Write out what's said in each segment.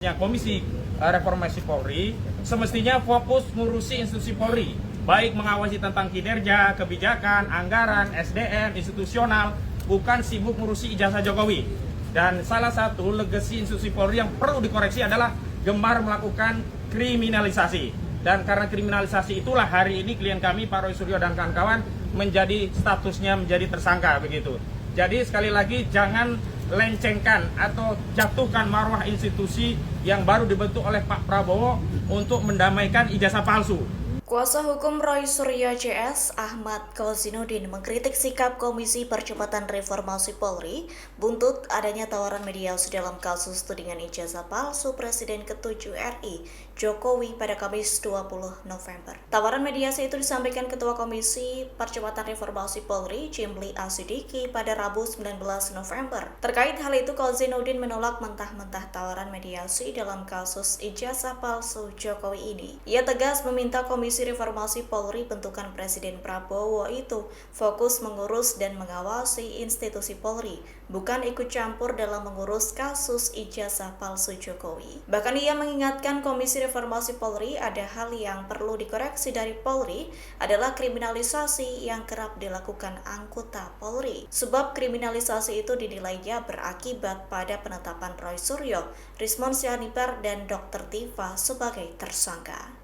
Ya, Komisi Reformasi Polri semestinya fokus ngurusi institusi Polri, baik mengawasi tentang kinerja, kebijakan, anggaran, SDM, institusional, bukan sibuk ngurusi ijazah Jokowi. Dan salah satu legasi institusi Polri yang perlu dikoreksi adalah gemar melakukan kriminalisasi. Dan karena kriminalisasi itulah hari ini klien kami Pak Roy Suryo dan kawan-kawan menjadi statusnya menjadi tersangka begitu. Jadi sekali lagi jangan lencengkan atau jatuhkan marwah institusi yang baru dibentuk oleh Pak Prabowo untuk mendamaikan ijazah palsu. Kuasa hukum Roy Suryo CS, Ahmad Kozzinuddin, mengkritik sikap Komisi Percepatan Reformasi Polri buntut adanya tawaran mediasi dalam kasus tudingan ijazah palsu Presiden ke-7 RI Jokowi pada Kamis 20 November. Tawaran mediasi itu disampaikan Ketua Komisi Percepatan Reformasi Polri, Jimli Asidiki, pada Rabu 19 November. Terkait hal itu, Kozzinuddin menolak mentah-mentah tawaran mediasi dalam kasus ijazah palsu Jokowi ini. Ia tegas meminta Komisi Reformasi Polri bentukan Presiden Prabowo itu fokus mengurus dan mengawasi institusi Polri, bukan ikut campur dalam mengurus kasus ijazah palsu Jokowi. Bahkan ia mengingatkan Komisi Reformasi Polri ada hal yang perlu dikoreksi dari Polri adalah kriminalisasi yang kerap dilakukan anggota Polri. Sebab kriminalisasi itu dinilainya berakibat pada penetapan Roy Suryo, Rismon Sianipar, dan Dr. Tifa sebagai tersangka.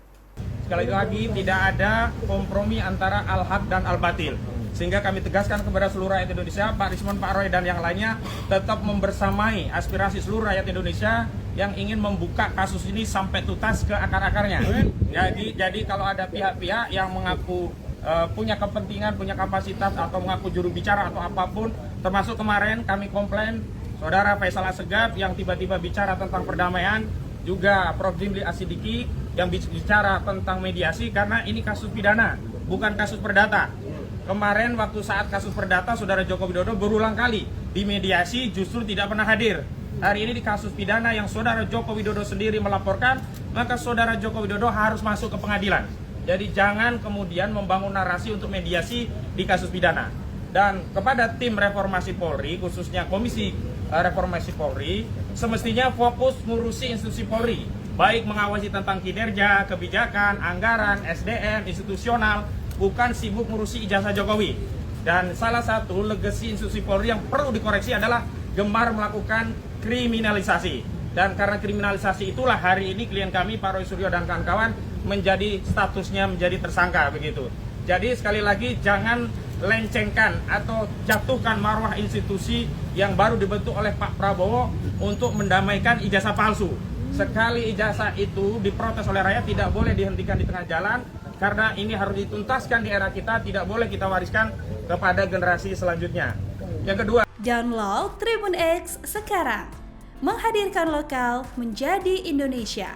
Sekali lagi tidak ada kompromi antara al-haq dan al-batil. Sehingga kami tegaskan kepada seluruh rakyat Indonesia, Pak Rismon, Pak Roy, dan yang lainnya tetap membersamai aspirasi seluruh rakyat Indonesia yang ingin membuka kasus ini sampai tuntas ke akar-akarnya. Jadi kalau ada pihak-pihak yang mengaku punya kepentingan, punya kapasitas atau mengaku juru bicara atau apapun, termasuk kemarin kami komplain Saudara Faisal Assegaf yang tiba-tiba bicara tentang perdamaian, juga Prof. Jimli Asidiki yang bicara tentang mediasi, karena ini kasus pidana, bukan kasus perdata. Kemarin waktu saat kasus perdata, Saudara Joko Widodo berulang kali di mediasi justru tidak pernah hadir. Hari ini di kasus pidana yang Saudara Joko Widodo sendiri melaporkan, maka Saudara Joko Widodo harus masuk ke pengadilan. Jadi jangan kemudian membangun narasi untuk mediasi di kasus pidana. Dan kepada tim reformasi Polri, khususnya Komisi Reformasi Polri, semestinya fokus ngurusi institusi Polri, baik mengawasi tentang kinerja, kebijakan, anggaran, SDM, institusional, bukan sibuk ngurusi ijazah Jokowi. Dan salah satu legasi institusi Polri yang perlu dikoreksi adalah gemar melakukan kriminalisasi. Dan karena kriminalisasi itulah hari ini klien kami Pak Roy Suryo dan kawan-kawan menjadi statusnya menjadi tersangka begitu. Jadi sekali lagi jangan lencengkan atau jatuhkan marwah institusi yang baru dibentuk oleh Pak Prabowo untuk mendamaikan ijazah palsu. Sekali ijazah itu diprotes oleh rakyat, tidak boleh dihentikan di tengah jalan, karena ini harus dituntaskan di era kita, tidak boleh kita wariskan kepada generasi selanjutnya. Yang kedua, download Tribun X sekarang, menghadirkan lokal menjadi Indonesia.